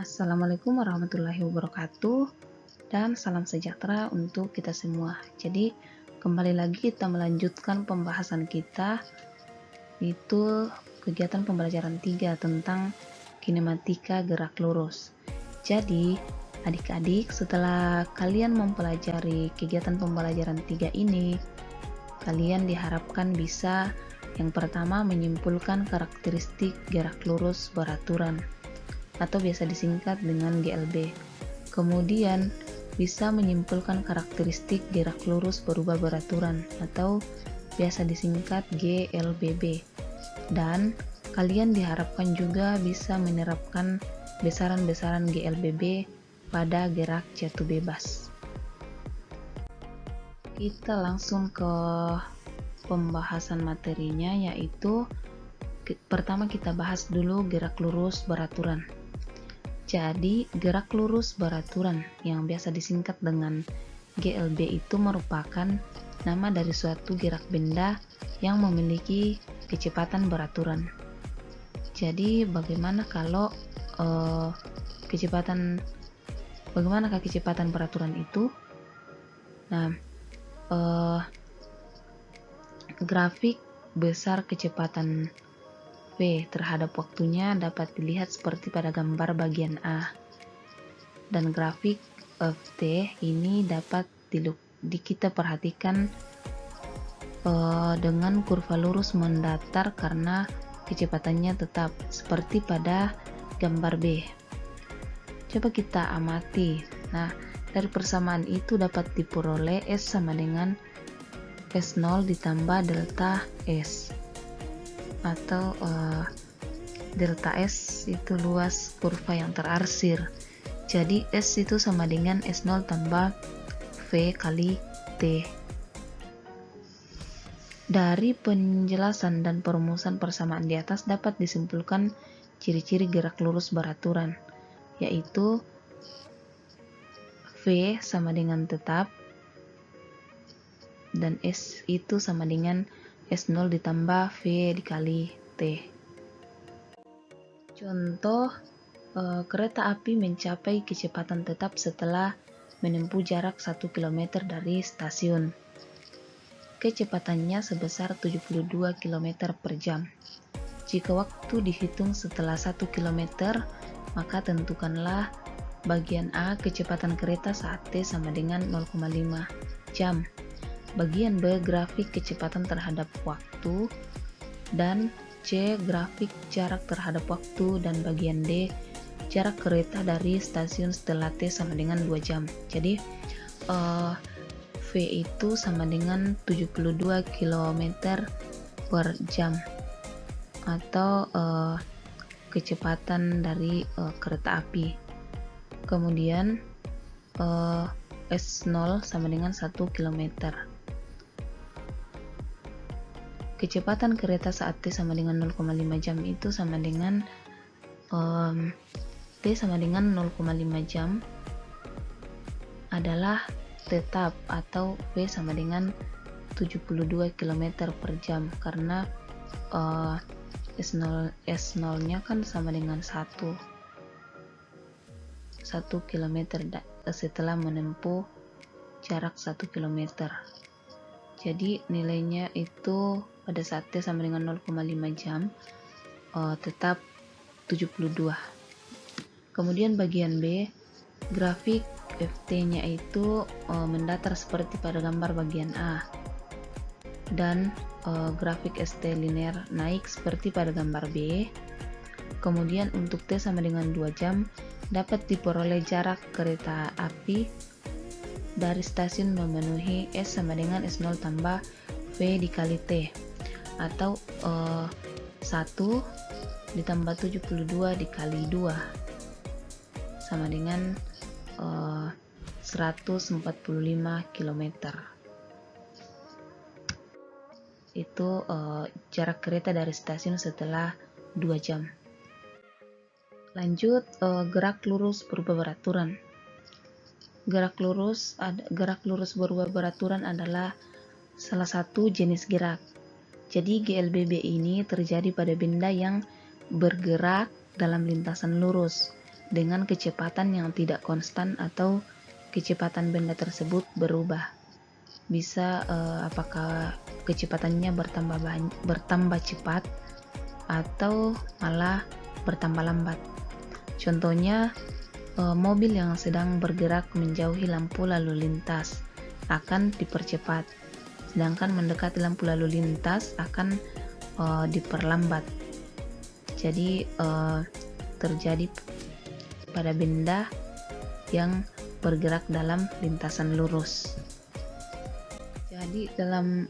Assalamualaikum warahmatullahi wabarakatuh dan salam sejahtera untuk kita semua. Jadi kembali lagi kita melanjutkan pembahasan kita, itu kegiatan pembelajaran 3 tentang kinematika gerak lurus. Jadi adik-adik, setelah kalian mempelajari kegiatan pembelajaran 3 ini, kalian diharapkan bisa yang pertama menyimpulkan karakteristik gerak lurus beraturan atau biasa disingkat dengan GLB. Kemudian bisa menyimpulkan karakteristik gerak lurus berubah beraturan atau biasa disingkat GLBB. Dan kalian diharapkan juga bisa menerapkan besaran-besaran GLBB pada gerak jatuh bebas. Kita langsung ke pembahasan materinya, yaitu pertama kita bahas dulu gerak lurus beraturan. Jadi, gerak lurus beraturan yang biasa disingkat dengan GLB itu merupakan nama dari suatu gerak benda yang memiliki kecepatan beraturan. Jadi, bagaimanakah kecepatan beraturan itu? Nah, grafik besar kecepatan V terhadap waktunya dapat dilihat seperti pada gambar bagian A, dan grafik Ft ini dapat kita perhatikan dengan kurva lurus mendatar karena kecepatannya tetap seperti pada gambar B. Coba kita amati. Nah, dari persamaan itu dapat diperoleh S sama dengan S0 ditambah delta S, atau delta S itu luas kurva yang terarsir. Jadi S itu sama dengan S0 tambah V kali T. Dari penjelasan dan perumusan persamaan di atas dapat disimpulkan ciri-ciri gerak lurus beraturan, yaitu V sama dengan tetap dan S itu sama dengan S0 ditambah V dikali T. Contoh, kereta api mencapai kecepatan tetap setelah menempuh jarak 1 km dari stasiun. Kecepatannya sebesar 72 km per jam. Jika waktu dihitung setelah 1 km, maka tentukanlah bagian A kecepatan kereta saat T sama dengan 0,5 jam. Bagian B grafik kecepatan terhadap waktu, dan C grafik jarak terhadap waktu, dan bagian D jarak kereta dari stasiun setelah T sama dengan 2 jam. Jadi V itu sama dengan 72 km per jam atau kecepatan dari kereta api. Kemudian S0 sama dengan 1 km. Kecepatan kereta saat T sama dengan 0,5 jam itu sama dengan T sama dengan 0,5 jam adalah tetap, atau V sama dengan 72 km per jam karena S0 nya kan sama dengan 1 km setelah menempuh jarak 1 km. Jadi nilainya itu pada saat T sama dengan 0,5 jam tetap 72. Kemudian bagian B, grafik Ft-nya itu mendatar seperti pada gambar bagian A, dan grafik ST linear naik seperti pada gambar B. Kemudian untuk T sama dengan 2 jam dapat diperoleh jarak kereta api dari stasiun memenuhi S sama dengan S0 tambah V dikali T, atau 1 ditambah 72 dikali 2 sama dengan 145 km. Itu jarak kereta dari stasiun setelah 2 jam. Lanjut, gerak lurus berubah beraturan. Gerak lurus berubah beraturan adalah salah satu jenis gerak. Jadi GLBB ini terjadi pada benda yang bergerak dalam lintasan lurus. dengan kecepatan yang tidak konstan atau kecepatan benda tersebut berubah. Bisa apakah kecepatannya bertambah cepat atau malah bertambah lambat. Contohnya, mobil yang sedang bergerak menjauhi lampu lalu lintas akan dipercepat, sedangkan mendekati lampu lalu lintas akan diperlambat. Jadi terjadi pada benda yang bergerak dalam lintasan lurus. Jadi dalam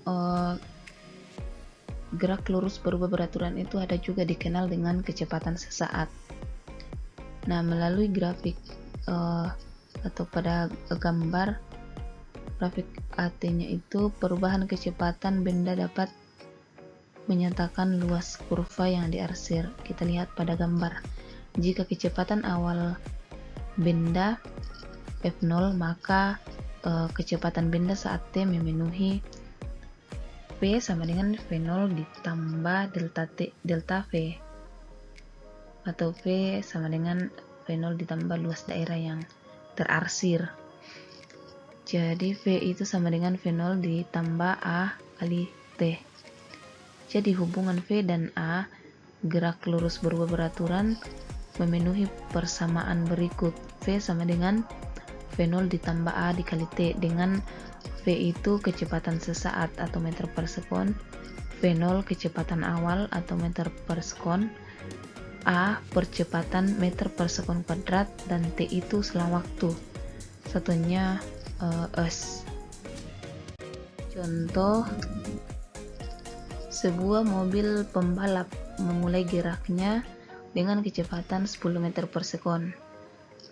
gerak lurus berubah beraturan itu ada juga dikenal dengan kecepatan sesaat. Nah, melalui grafik atau pada gambar grafik AT-nya itu perubahan kecepatan benda dapat menyatakan luas kurva yang diarsir. Kita lihat pada gambar. Jika kecepatan awal benda F0, maka kecepatan benda saat T memenuhi V sama dengan V0 ditambah delta V, atau V sama dengan V0 ditambah luas daerah yang terarsir. Jadi V itu sama dengan V0 ditambah A kali T. Jadi hubungan V dan A, gerak lurus berubah beraturan, memenuhi persamaan berikut. V sama dengan V0 ditambah A dikali T, dengan V itu kecepatan sesaat atau meter per sekon, V0 kecepatan awal atau meter per sekon, A percepatan meter per sekon kuadrat, dan T itu selang waktu. Satunya S. Contoh, sebuah mobil pembalap memulai geraknya dengan kecepatan 10 meter per sekon.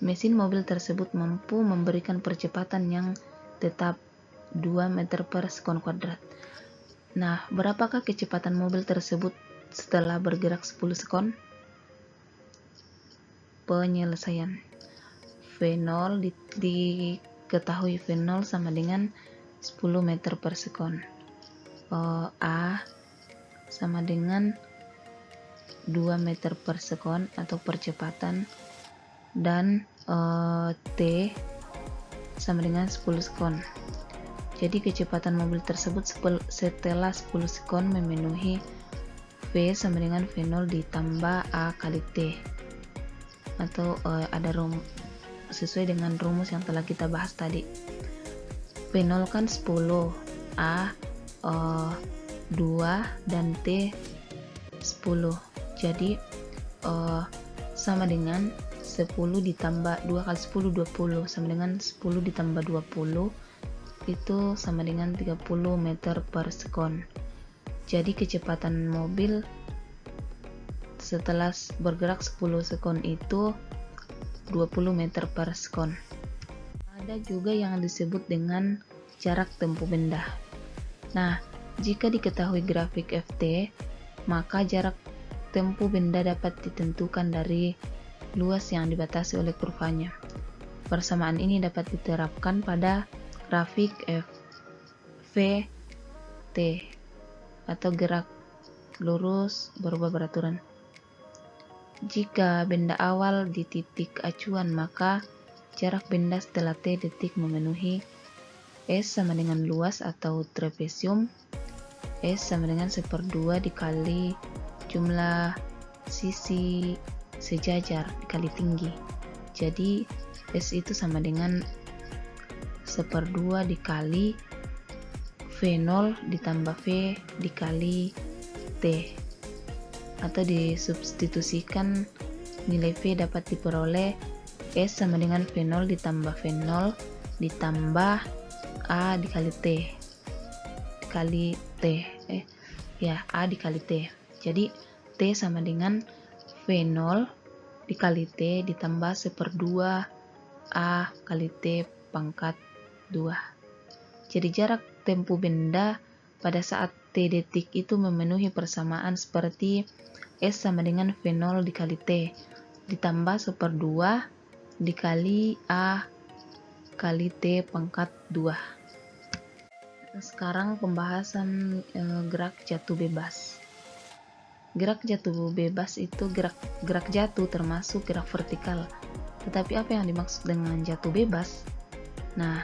Mesin mobil tersebut mampu memberikan percepatan yang tetap 2 meter per sekon kuadrat. Nah, berapakah kecepatan mobil tersebut setelah bergerak 10 sekon? Penyelesaian. V0 diketahui V0 sama dengan 10 meter per sekon. A sama dengan 2 meter per sekon atau percepatan, dan T sama dengan 10 sekon. Jadi kecepatan mobil tersebut setelah 10 sekon memenuhi V sama dengan V0 ditambah A kali T, atau ada sesuai dengan rumus yang telah kita bahas tadi. V0 kan 10, A 2, dan T 10. Jadi sama dengan 10 ditambah 2 kali 10, 20, sama dengan 10 ditambah 20 itu sama dengan 30 meter per sekon. Jadi kecepatan mobil setelah bergerak 10 sekon itu 20 meter per sekon. Ada juga yang disebut dengan jarak tempuh benda. Nah, jika diketahui grafik FT, maka jarak tempuh benda dapat ditentukan dari luas yang dibatasi oleh kurvanya. Persamaan ini dapat diterapkan pada grafik VT atau gerak lurus berubah beraturan. Jika benda awal di titik acuan, maka jarak benda setelah T detik memenuhi S sama dengan luas atau trapesium. S sama dengan 1/2 dikali jumlah sisi sejajar dikali tinggi. Jadi S itu sama dengan 1/2 dikali V0 ditambah V dikali T, atau disubstitusikan nilai V dapat diperoleh S sama dengan V0 ditambah V0 ditambah A dikali T dikali T A dikali T. Jadi T sama dengan V0 dikali T ditambah 1/2 A kali T pangkat 2. Jadi jarak tempuh benda pada saat T detik itu memenuhi persamaan seperti S sama dengan V0 dikali T ditambah 1/2 dikali A kali T pangkat 2. Sekarang pembahasan gerak jatuh bebas. Gerak jatuh bebas itu gerak jatuh termasuk gerak vertikal Tetapi apa yang dimaksud dengan jatuh bebas? Nah,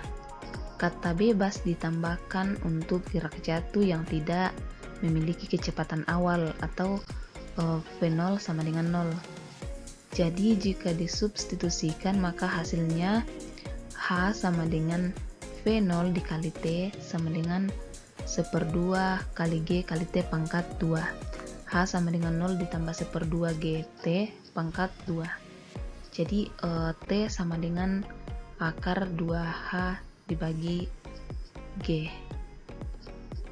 kata bebas ditambahkan untuk gerak jatuh yang tidak memiliki kecepatan awal atau V0 sama dengan 0. Jadi jika disubstitusikan maka hasilnya H sama dengan V0 dikali T sama dengan 1/2 kali G kali T pangkat 2. H sama dengan 0 ditambah 1/2 G T pangkat 2. Jadi T sama dengan akar 2H dibagi G.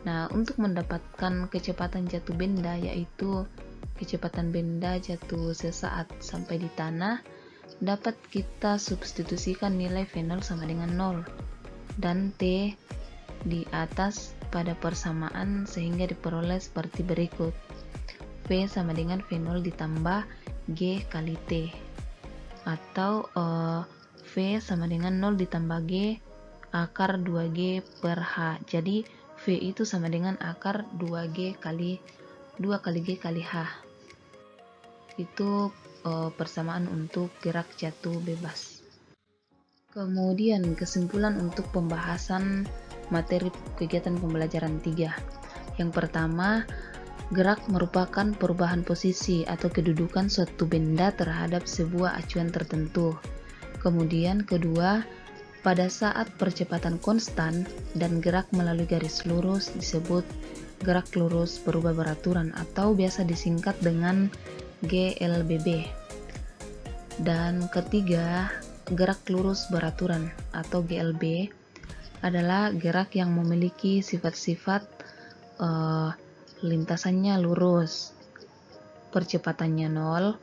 Nah, untuk mendapatkan kecepatan jatuh benda, yaitu kecepatan benda jatuh sesaat sampai di tanah, dapat kita substitusikan nilai V0 sama dengan 0 dan T di atas pada persamaan sehingga diperoleh seperti berikut. V sama dengan V0 ditambah G kali T, atau V sama dengan 0 ditambah G akar 2G per H. Jadi V itu sama dengan akar 2G kali 2 kali G kali H. Itu persamaan untuk gerak jatuh bebas. Kemudian kesimpulan untuk pembahasan materi kegiatan pembelajaran 3. Yang pertama, gerak merupakan perubahan posisi atau kedudukan suatu benda terhadap sebuah acuan tertentu. Kemudian kedua, pada saat percepatan konstan dan gerak melalui garis lurus disebut gerak lurus berubah beraturan atau biasa disingkat dengan GLBB. Dan ketiga, gerak lurus beraturan atau GLB adalah gerak yang memiliki sifat-sifat lintasannya lurus, percepatannya 0,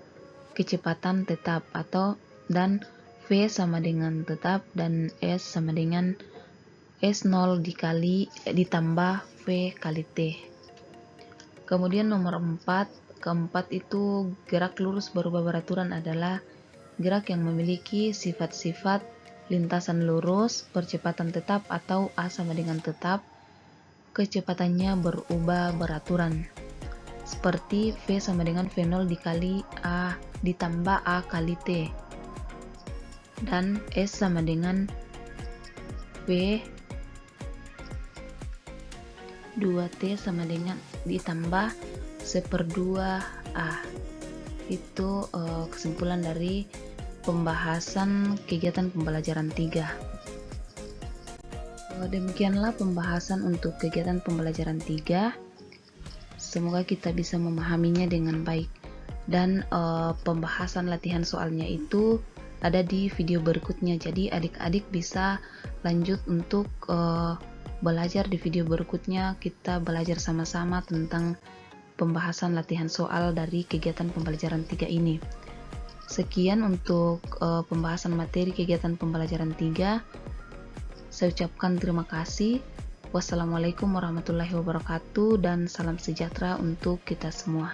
kecepatan tetap dan V sama dengan tetap dan S sama dengan S0 ditambah V kali T. Kemudian nomor 4, keempat itu gerak lurus berubah beraturan adalah gerak yang memiliki sifat-sifat lintasan lurus, percepatan tetap atau A sama dengan tetap, kecepatannya berubah beraturan. Seperti V sama dengan V0 dikali A ditambah A kali T. Dan S sama dengan V 2T sama dengan ditambah 1/2 A. Itu kesimpulan dari pembahasan kegiatan pembelajaran 3. Demikianlah pembahasan untuk kegiatan pembelajaran 3. Semoga kita bisa memahaminya dengan baik. Dan pembahasan latihan soalnya itu ada di video berikutnya. Jadi adik-adik bisa lanjut untuk belajar di video berikutnya. Kita belajar sama-sama tentang pembahasan latihan soal dari kegiatan pembelajaran 3 ini. Sekian untuk pembahasan materi kegiatan pembelajaran 3. Saya ucapkan terima kasih. Wassalamualaikum warahmatullahi wabarakatuh dan salam sejahtera untuk kita semua.